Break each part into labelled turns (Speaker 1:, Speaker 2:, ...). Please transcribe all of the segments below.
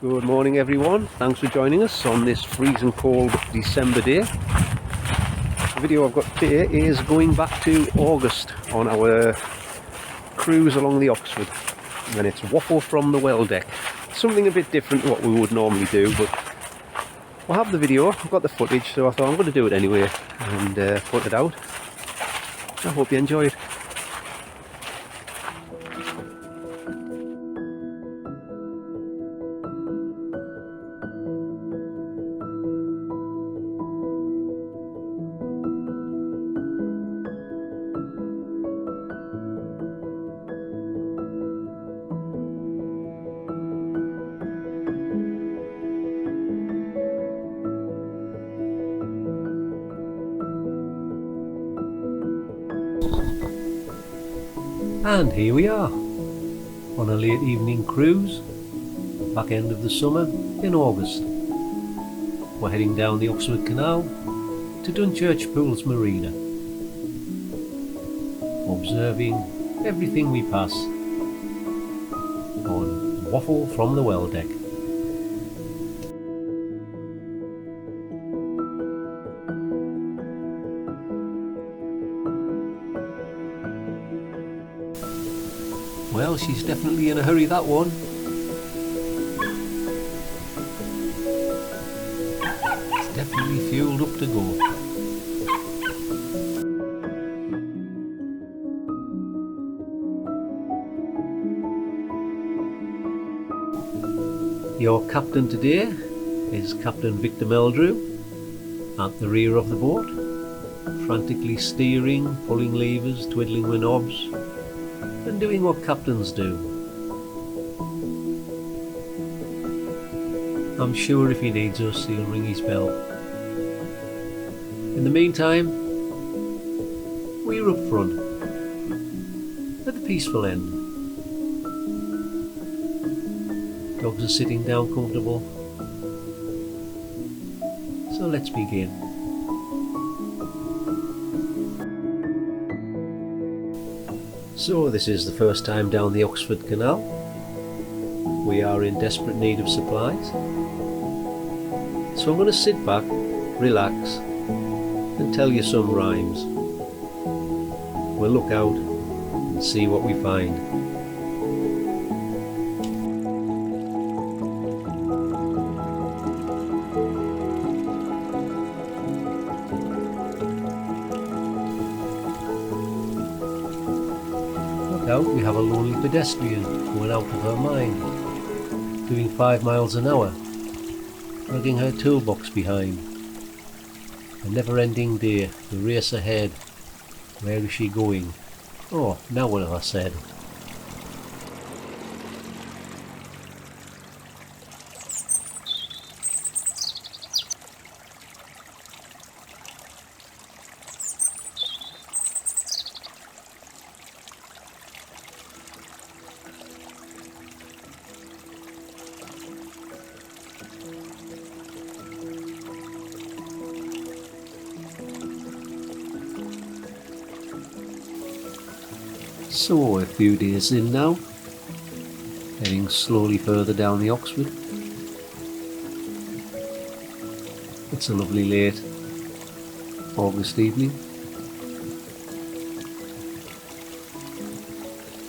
Speaker 1: Good morning everyone, thanks for joining us on this freezing cold December day. The video I've got today is going back to August on our cruise along the Oxford, and it's waffle from the welldeck. Something a bit different to what we would normally do, but we'll have the video. I've got the footage, so I thought I'm going to do it anyway and put it out. I hope you enjoy it. And here we are, on a late evening cruise, back end of the summer in August. We're heading down the Oxford Canal to Dunchurch Pools Marina, observing everything we pass on waffle from the welldeck. Well, she's definitely in a hurry, that one. It's definitely fueled up to go. Your captain today is Captain Victor Meldrew, at the rear of the boat, frantically steering, pulling levers, twiddling the knobs, and doing what captains do. I'm sure if he needs us, he'll ring his bell. In the meantime, we're up front, at the peaceful end. Dogs are sitting down comfortable, so let's begin. So this is the first time down the Oxford Canal. We are in desperate need of supplies. So I'm going to sit back, relax, and tell you some rhymes. We'll look out and see what we find. Out, we have a lonely pedestrian going out of her mind, doing 5 miles an hour, lugging her toolbox behind. A never-ending day, the race ahead. Where is she going? Oh, now what have I said? So, a few days in now, heading slowly further down the Oxford. It's a lovely late August evening,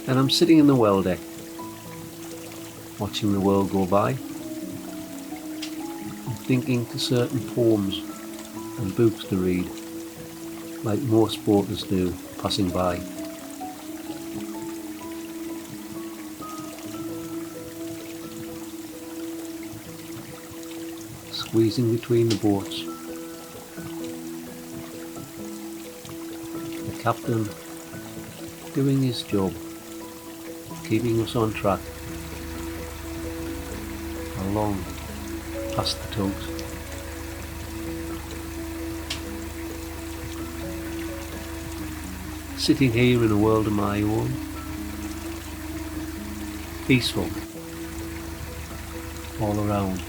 Speaker 1: and I'm sitting in the welldeck, watching the world go by, and thinking to certain poems and books to read, like most boaters do, passing by. Squeezing between the boats. The captain doing his job, keeping us on track, along past the tugs. Sitting here in a world of my own, peaceful all around.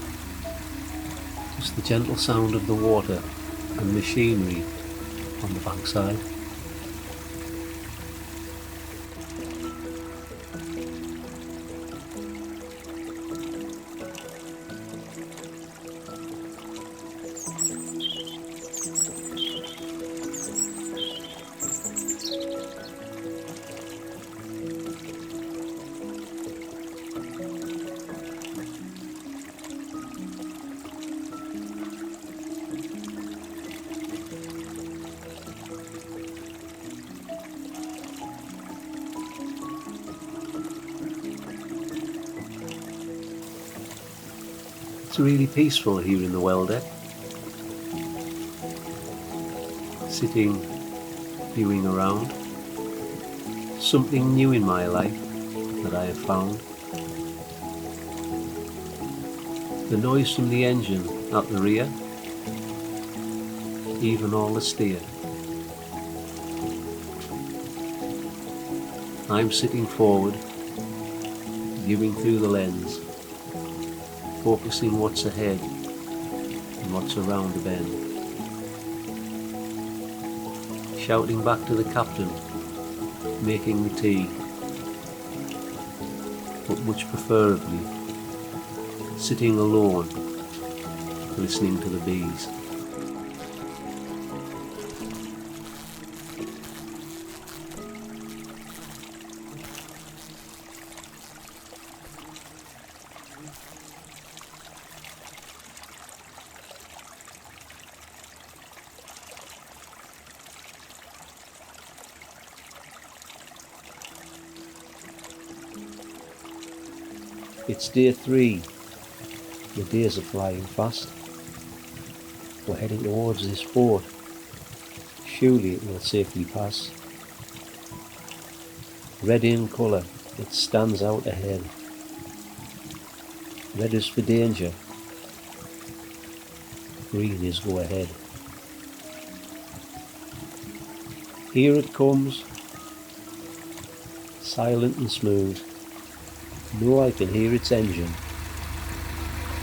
Speaker 1: Just the gentle sound of the water and machinery on the bankside. It's really peaceful here in the welldeck. Sitting, viewing around. Something new in my life that I have found. The noise from the engine at the rear, even all the steer. I'm sitting forward, viewing through the lens, focusing what's ahead and what's around the bend. Shouting back to the captain, making the tea, but much preferably sitting alone, listening to the bees. It's day 3. The days are flying fast. We're heading towards this fort. Surely it will safely pass. Red in colour, it stands out ahead. Red is for danger. Green is go ahead. Here it comes, silent and smooth. Know I can hear its engine.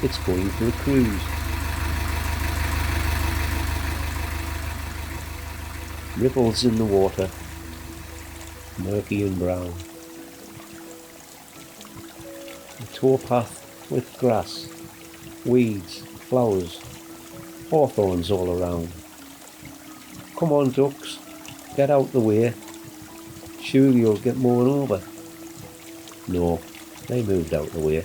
Speaker 1: It's going for a cruise. Ripples in the water, murky and brown. A towpath with grass, weeds, flowers, hawthorns all around. Come on ducks, get out the way. Surely you'll get mown over. No, they moved out the way.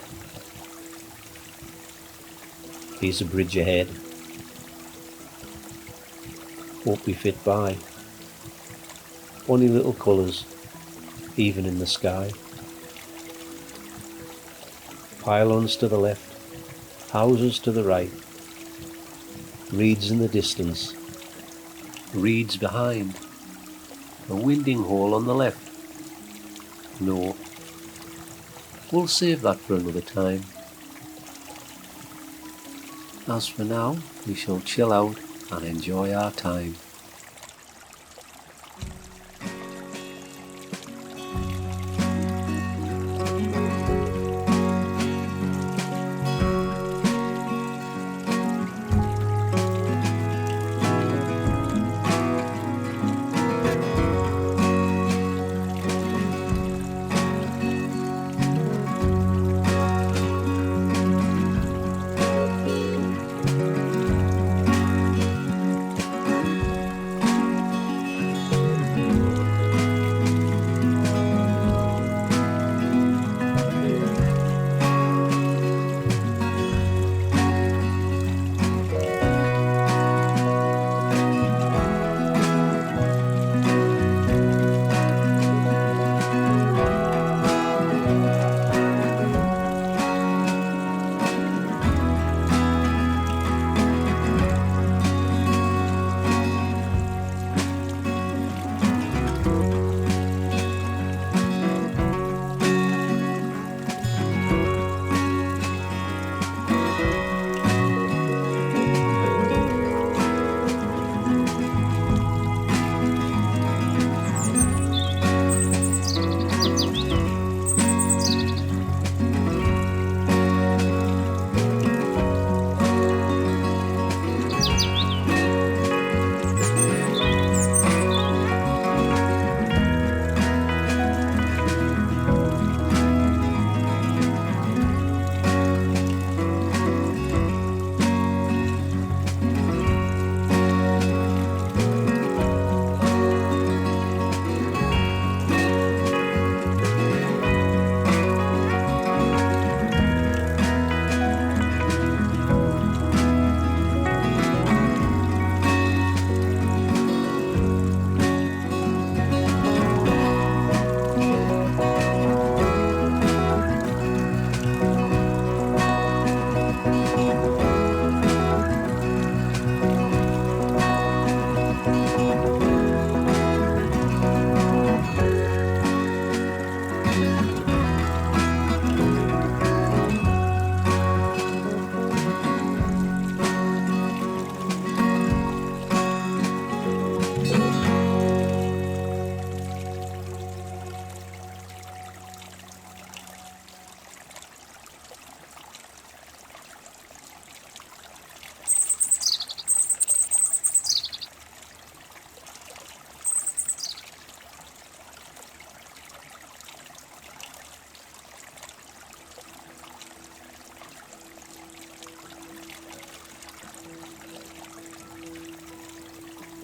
Speaker 1: Here's a bridge ahead. Hope we fit by. Funny little colours, even in the sky. Pylons to the left, houses to the right. Reeds in the distance, reeds behind. A winding hole on the left. No, we'll save that for another time. As for now, we shall chill out and enjoy our time.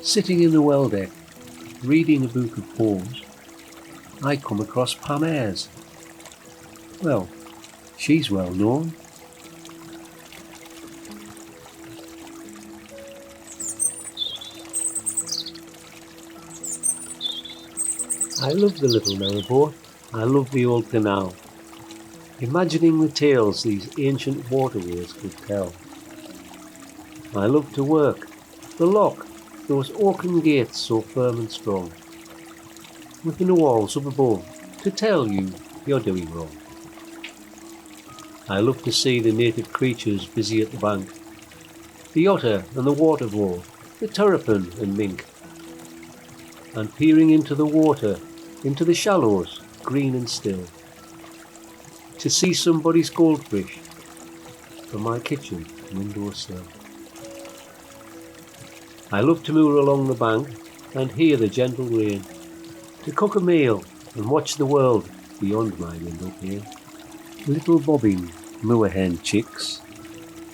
Speaker 1: Sitting in the welldeck, reading a book of poems, I come across Pam Ayres. Well, she's well known. I love the little narrowboat. I love the old canal. Imagining the tales these ancient waterways could tell. I love to work, the lock, those oaken gates so firm and strong, within the walls up above, to tell you you're doing wrong. I love to see the native creatures busy at the bank, the otter and the water vole, the terrapin and mink, and peering into the water, into the shallows, green and still, to see somebody's goldfish from my kitchen windowsill. I love to moor along the bank and hear the gentle rain, to cook a meal and watch the world beyond my window pane. Little bobbing moorhen chicks,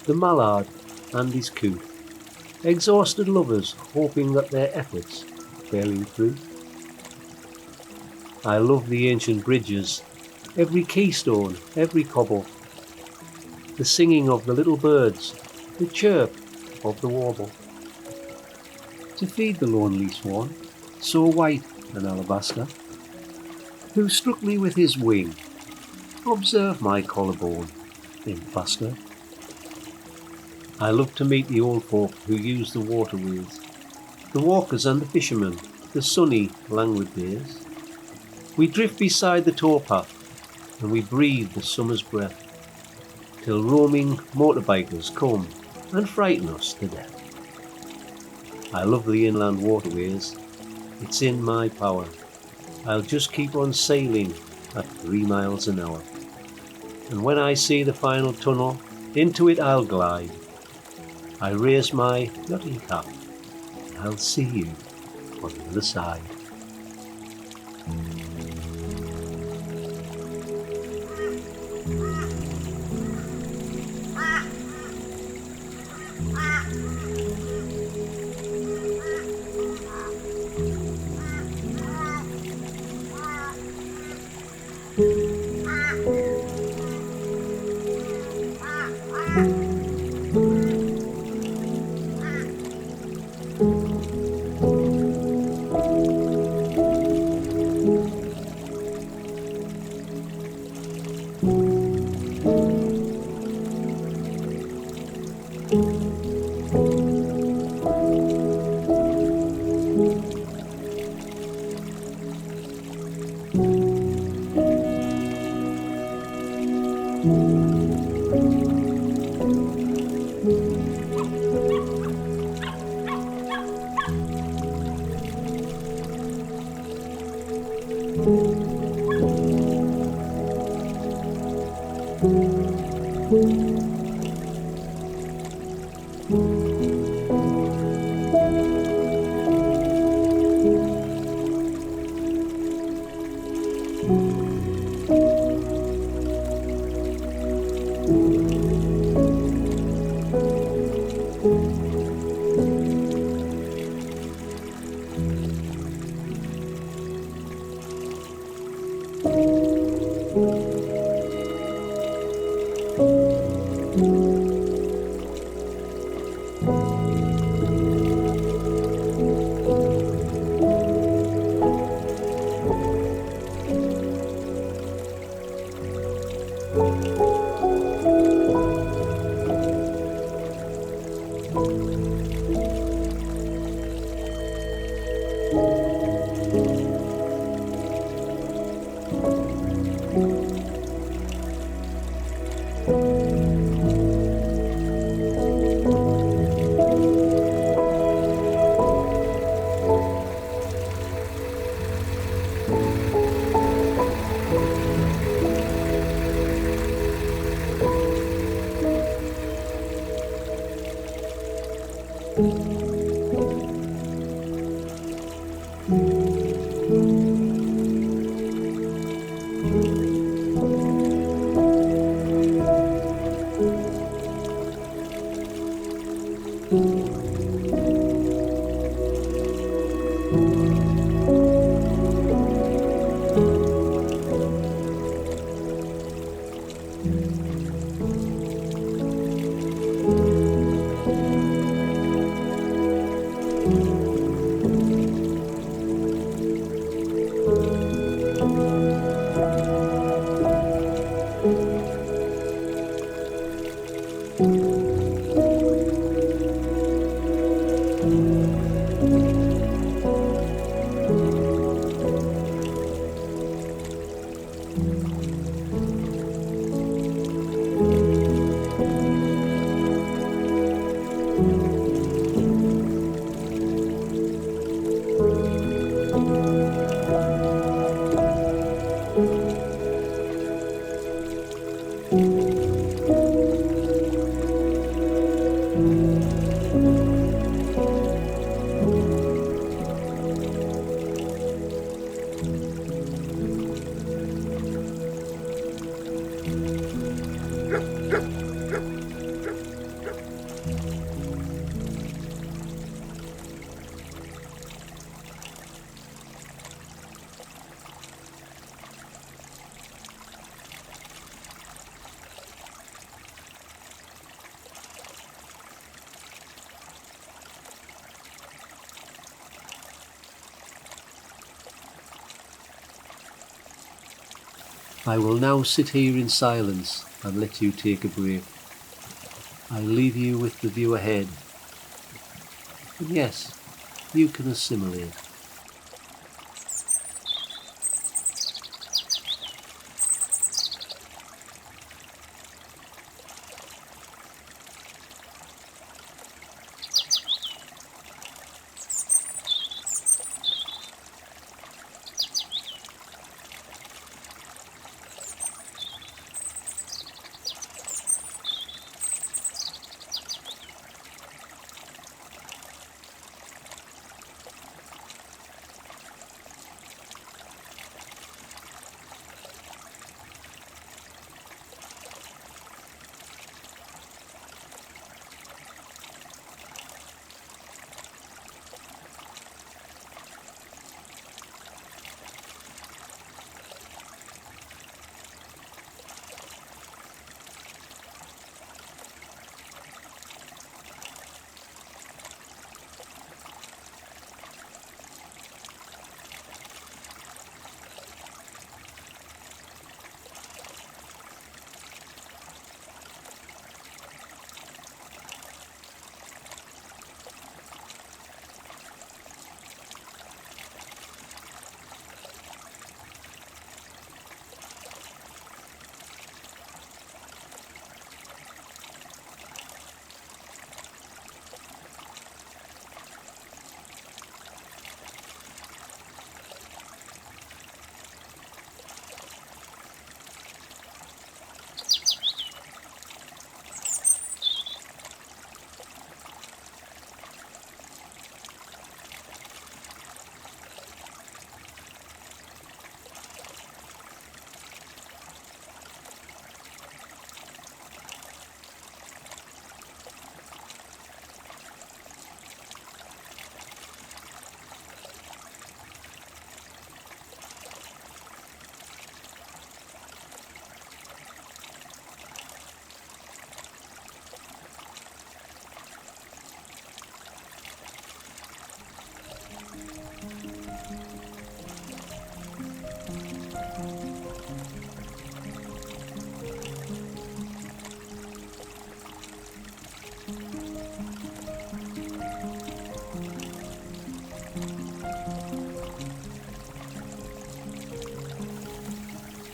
Speaker 1: the mallard and his coot, exhausted lovers hoping that their efforts bearing fruit. I love the ancient bridges, every keystone, every cobble, the singing of the little birds, the chirp of the warble. To feed the lonely swan, so white and alabaster, who struck me with his wing, observe my collarbone in plaster. I love to meet the old folk who use the waterways, the walkers and the fishermen, the sunny, languid days. We drift beside the towpath and we breathe the summer's breath, till roaming motorbikers come and frighten us to death. I love the inland waterways, it's in my power. I'll just keep on sailing at 3 miles an hour. And when I see the final tunnel, into it I'll glide. I raise my yachting cap, and I'll see you on the other side. I will now sit here in silence and let you take a break. I leave you with the view ahead. And yes, you can assimilate.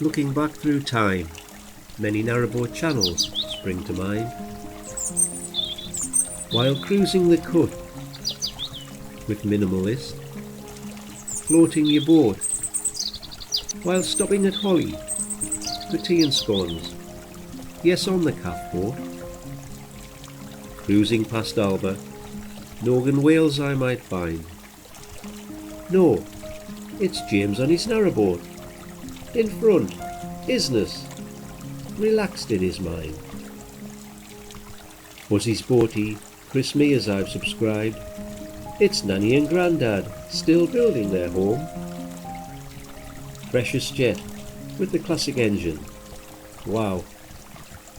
Speaker 1: Looking back through time, many narrowboat channels spring to mind. While cruising the cut with minimalist, floating your boat, while stopping at Holly for tea and scones, yes on the calf boat, cruising past Alba, Nogan whales I might find. No, it's James on his narrowboat, in front, isness, relaxed in his mind. Buzzy's boaty, Chris Mears I've subscribed, it's Nanny and Grandad still building their home. Precious Jet with the classic engine, wow,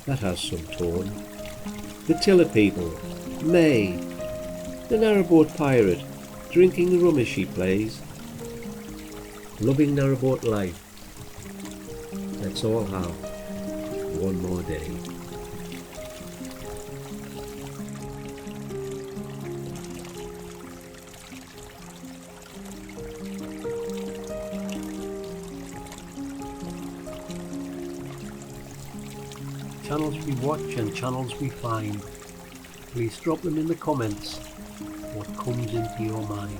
Speaker 1: that has some tone. The Tiller people, May, the narrowboat pirate, drinking the rum as she plays. Loving narrowboat life, let's all have one more day. channels we watch and channels we find. Please drop them in the comments. What comes into your mind?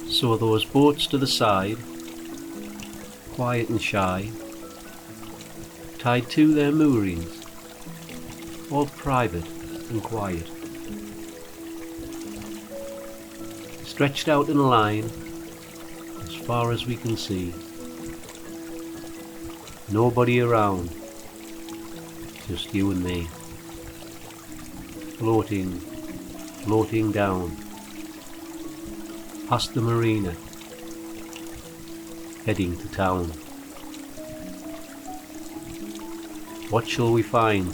Speaker 1: So those boats to the side, quiet and shy, tied to their moorings, all private and quiet, stretched out in a line as far as we can see. Nobody around, just you and me, floating, floating down past the marina, heading to town. What shall we find?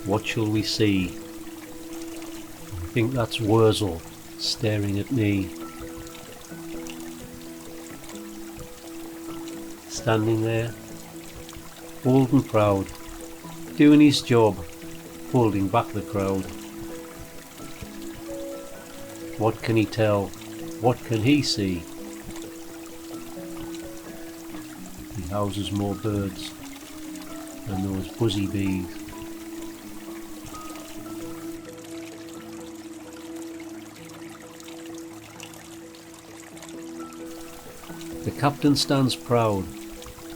Speaker 1: What shall we see? I think that's Wurzel staring at me. Standing there, bold and proud, doing his job, holding back the crowd. What can he tell? What can he see? He houses more birds than those buzzy bees. The captain stands proud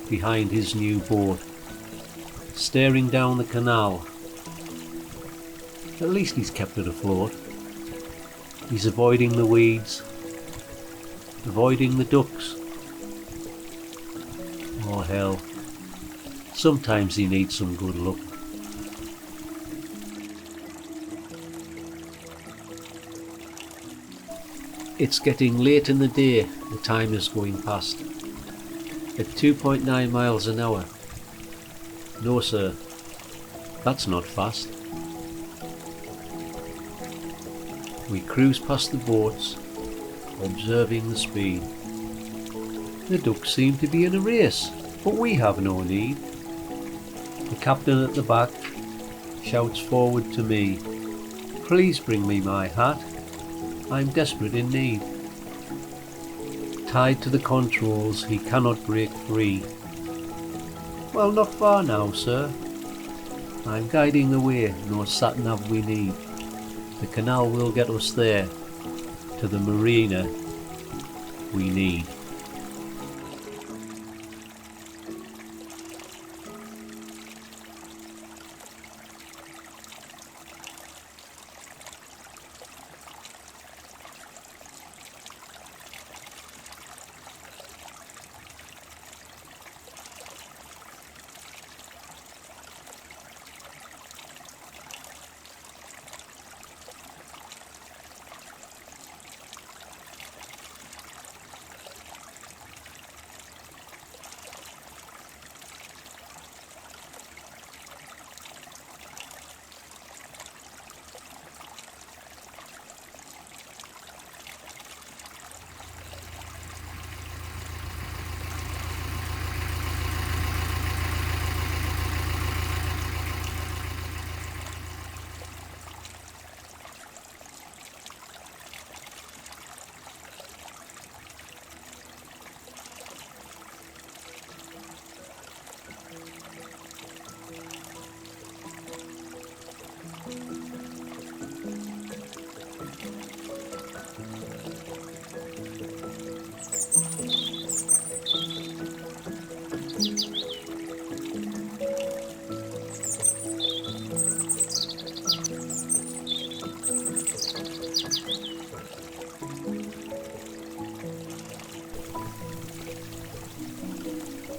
Speaker 1: behind his new boat, staring down the canal. At least he's kept it afloat. He's avoiding the weeds, avoiding the ducks. Oh hell, sometimes he needs some good luck. It's getting late in the day, the time is going past. At 2.9 miles an hour. No sir, that's not fast. We cruise past the boats, observing the speed. The ducks seem to be in a race, but we have no need. The captain at the back shouts forward to me, "Please bring me my hat, I'm desperate in need." Tied to the controls, he cannot break free. "Well, not far now, sir. I'm guiding the way, no sat-nav we need. The canal will get us there, to the marina we need."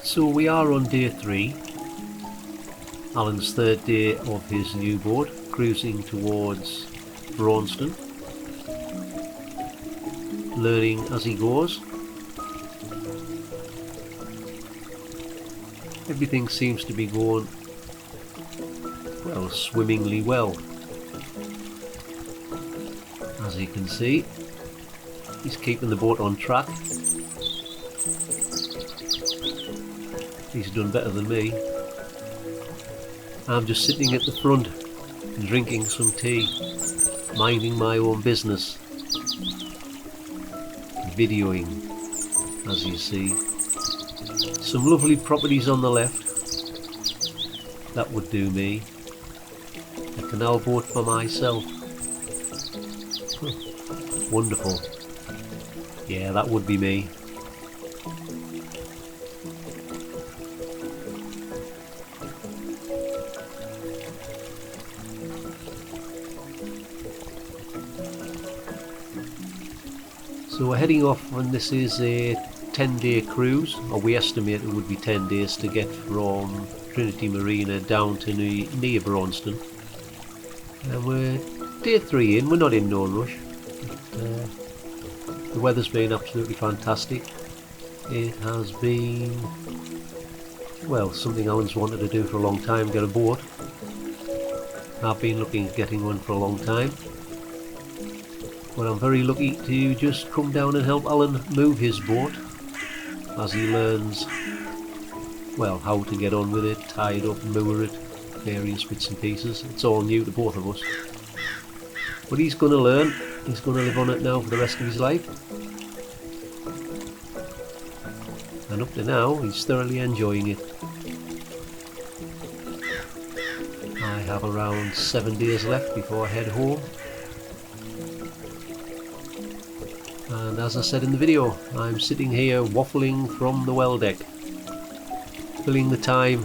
Speaker 1: So we are on day 3, Alan's third day of his new boat, cruising towards Braunston, learning as he goes. Everything seems to be going, well, swimmingly well. As you can see, he's keeping the boat on track. He's done better than me. I'm just sitting at the front, drinking some tea, minding my own business, videoing, as you see. Some lovely properties on the left. That would do me. A canal boat for myself. Wonderful. Yeah, that would be me. So we're heading off, and this is a 10-day cruise, or we estimate it would be 10 days to get from Trinity Marina down to near Braunston. And we're day 3 in, we're not in no rush. But, the weather's been absolutely fantastic. It has been, well, something Alan's wanted to do for a long time, get a boat. I've been looking at getting one for a long time. But I'm very lucky to just come down and help Alan move his boat as he learns, well, how to get on with it, tie it up, moor it, various bits and pieces. It's all new to both of us. But he's going to learn. He's going to live on it now for the rest of his life. And up to now, he's thoroughly enjoying it. I have around 7 days left before I head home. And as I said in the video, I'm sitting here waffling from the well deck, filling the time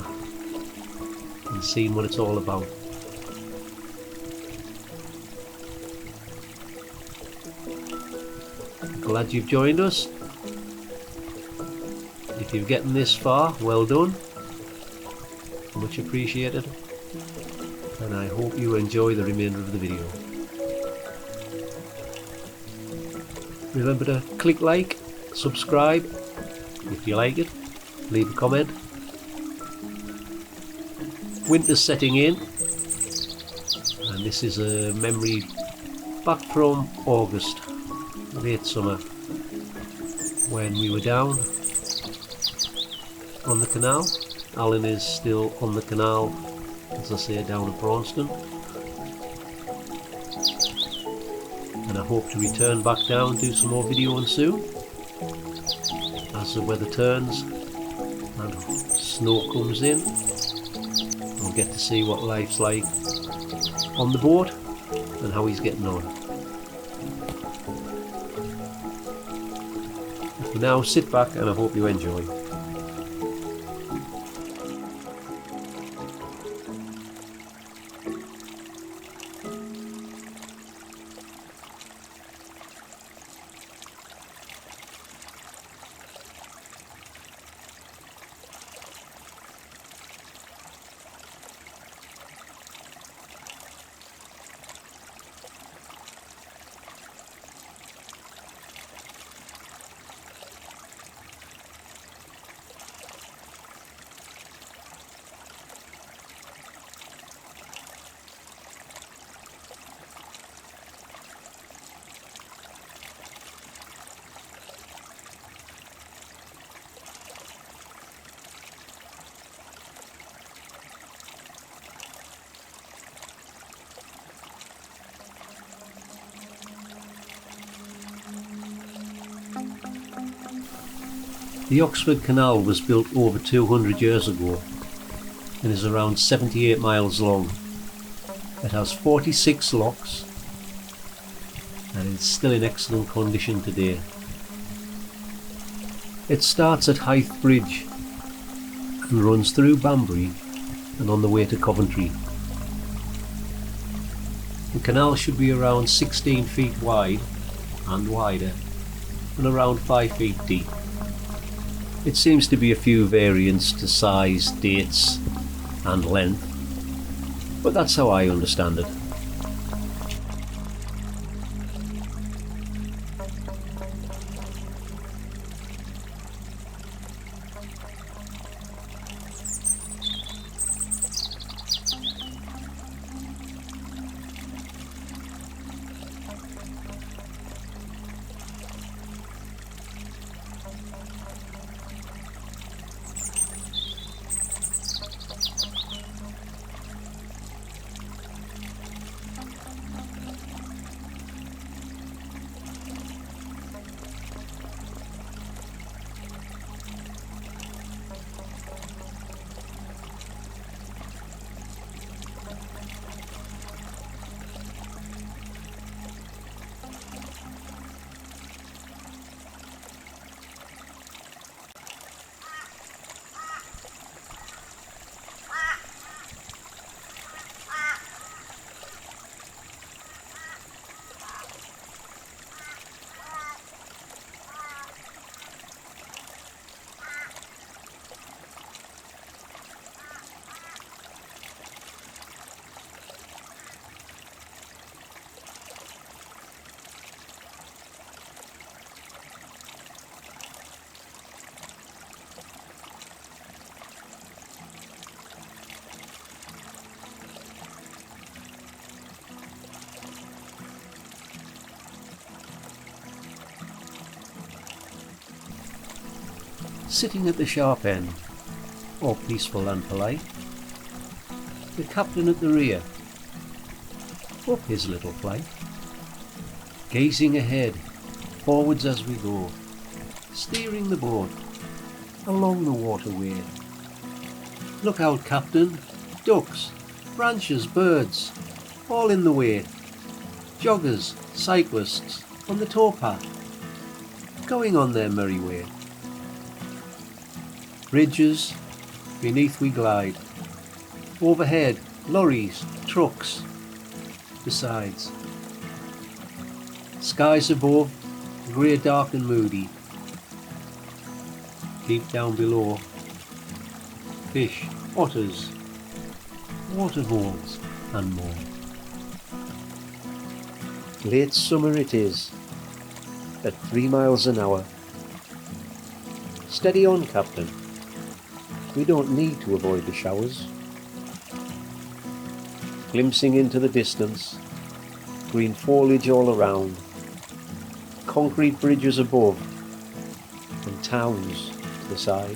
Speaker 1: and seeing what it's all about. Glad you've joined us. If you're getting this far, well done. Much appreciated. And I hope you enjoy the remainder of the video. Remember to click like, subscribe if you like it, leave a comment. Winter's setting in, and this is a memory back from August, late summer, when we were down on the canal. Alan is still on the canal, as I say, down at Braunston. And I hope to return back down, do some more videoing soon as the weather turns and snow comes in. We'll get to see what life's like on the boat and how he's getting on. For now, sit back and I hope you enjoy. The Oxford Canal was built over 200 years ago and is around 78 miles long. It has 46 locks and is still in excellent condition today. It starts at Hythe Bridge and runs through Banbury and on the way to Coventry. The canal should be around 16 feet wide and wider and around 5 feet deep. It seems to be a few variants to size, dates and length, but that's how I understand it. Sitting at the sharp end, all peaceful and polite, the captain at the rear, up his little flight, gazing ahead, forwards as we go, steering the boat along the waterway. Look out, captain, ducks, branches, birds, all in the way, joggers, cyclists on the towpath, going on their merry way. Bridges, beneath we glide, overhead, lorries, trucks, besides. Skies above, grey, dark and moody. Deep down below, fish, otters, waterfalls and more. Late summer it is, at 3 miles an hour. Steady on, captain. We don't need to avoid the showers. Glimpsing into the distance, green foliage all around, concrete bridges above, and towns to the side.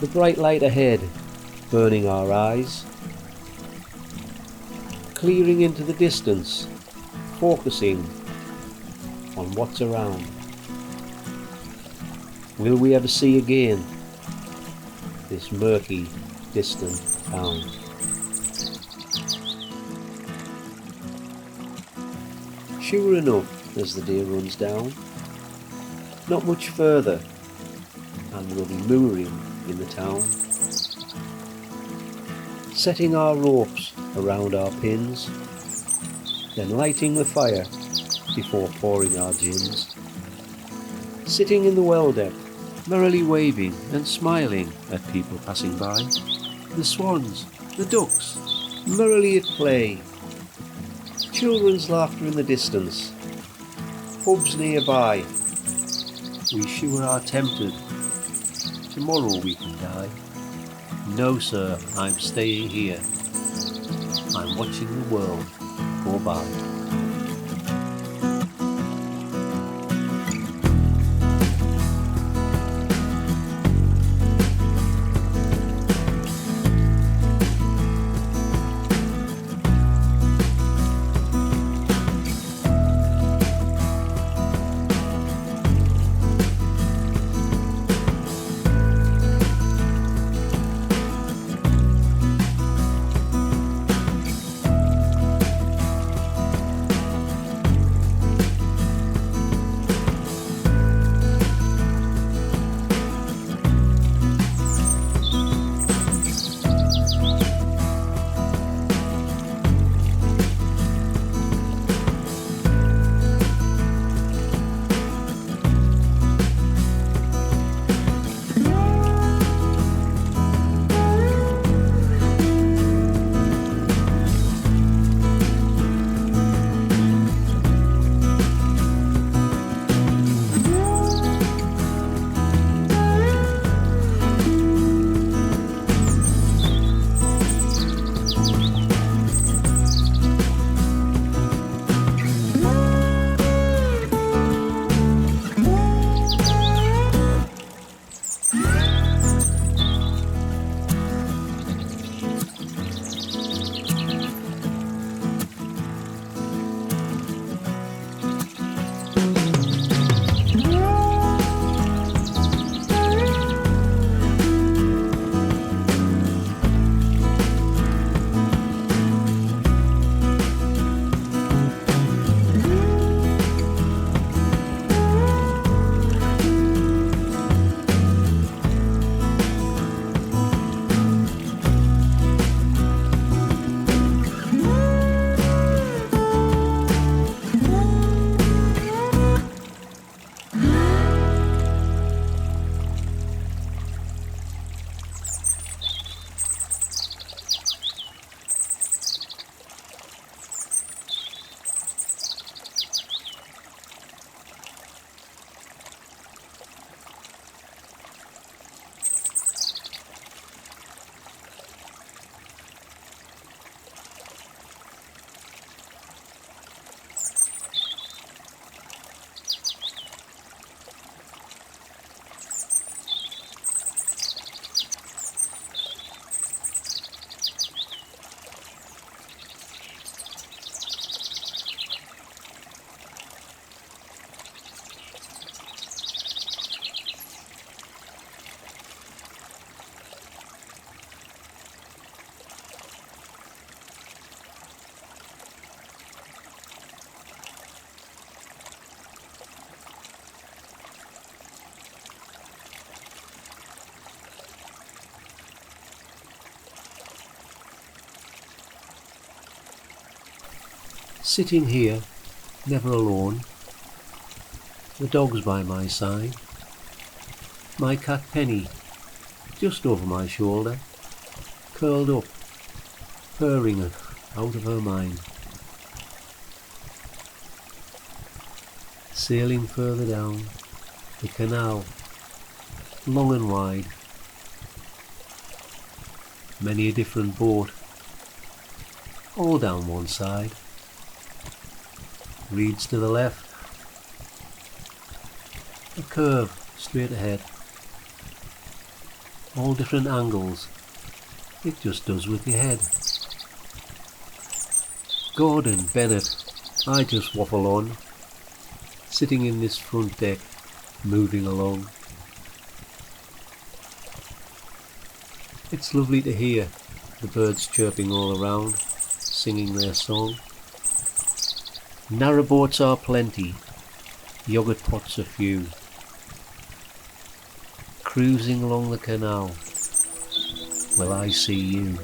Speaker 1: The bright light ahead, burning our eyes, clearing into the distance, focusing on what's around. Will we ever see again this murky, distant town? Sure enough, as the day runs down, not much further, and we'll be mooring in the town, setting our ropes around our pins, then lighting the fire before pouring our gins, sitting in the welldeck, merrily waving and smiling at people passing by, the swans, the ducks, merrily at play, children's laughter in the distance, pubs nearby. We sure are tempted, tomorrow we can die. No sir, I'm staying here, I'm watching the world go by. Sitting here, never alone, the dog's by my side, my cat Penny just over my shoulder, curled up, purring out of her mind. Sailing further down the canal, long and wide, many a different boat, all down one side. Reeds to the left, a curve straight ahead, all different angles, it just does with your head. Gordon, Bennett, I just waffle on, sitting in this front deck, moving along. It's lovely to hear the birds chirping all around, singing their song. Narrowboats are plenty, yoghurt pots a few, cruising along the canal, well I see you.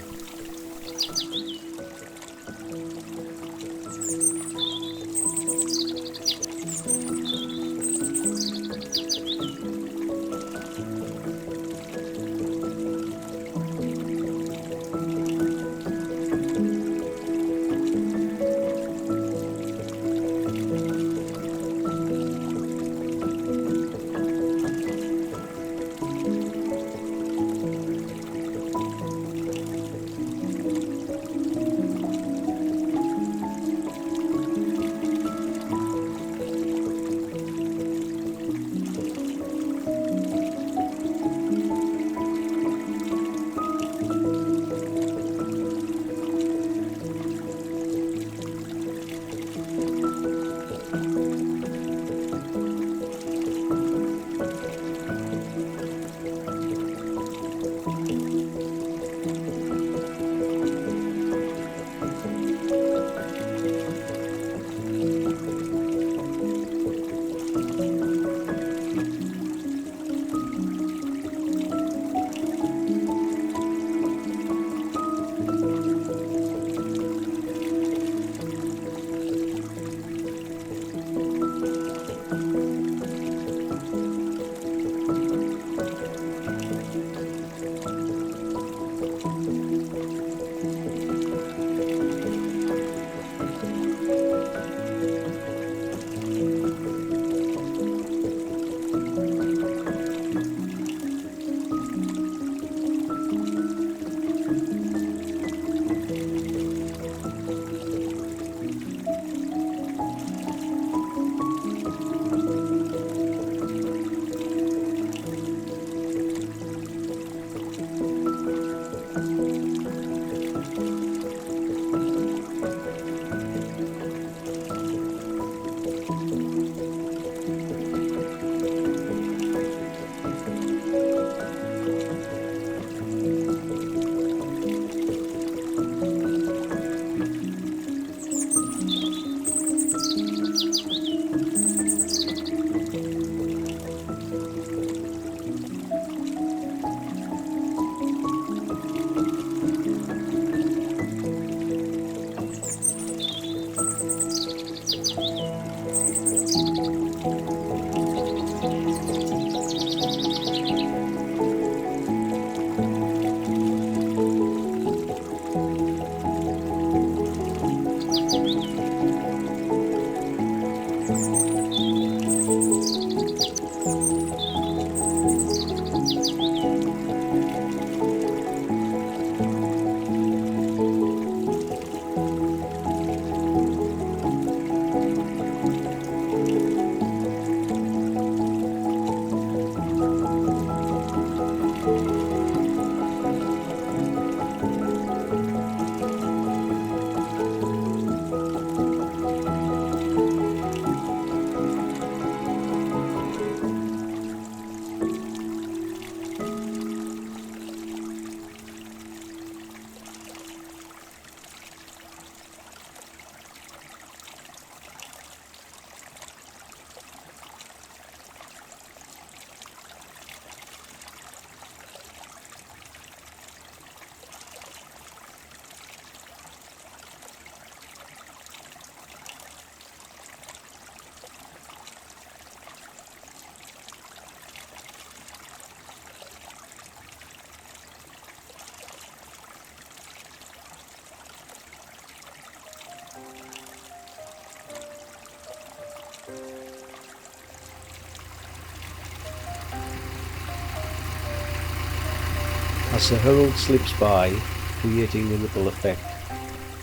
Speaker 1: As the herald slips by, creating a ripple effect,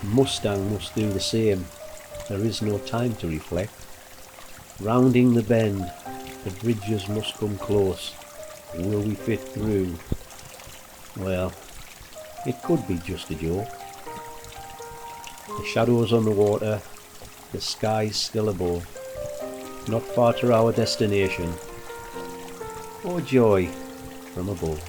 Speaker 1: Mustang must do the same. There is no time to reflect. Rounding the bend, the bridges must come close. Will we fit through? Well, it could be just a joke. The shadows on the water, the sky's still above. Not far to our destination. Oh joy from above.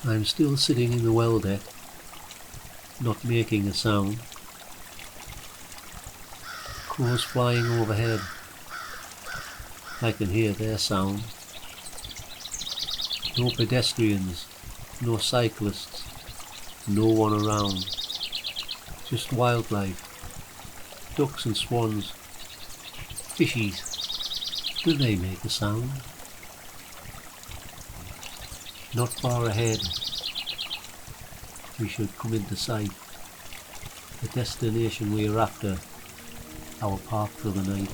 Speaker 1: I'm still sitting in the well deck, not making a sound. Crows flying overhead, I can hear their sound. No pedestrians, no cyclists, no one around. Just wildlife, ducks and swans, fishies. Do they make a sound? Not far ahead, we should come into sight. The destination we are after, our park for the night.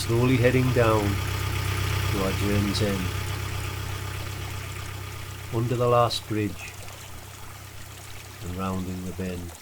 Speaker 1: slowly heading down to our journey's end, under the last bridge and rounding the bend.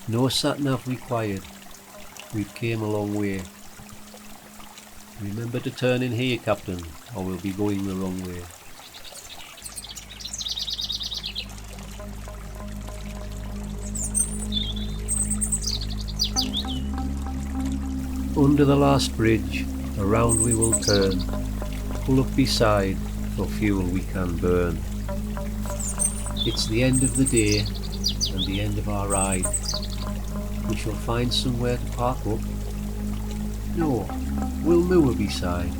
Speaker 1: No sat-nav required. We've came a long way. Remember to turn in here, Captain, or we'll be going the wrong way. Under the last bridge, around we will turn. Pull up beside, for fuel we can burn. It's the end of the day, and the end of our ride. We shall find somewhere to park up. No, we'll moor beside.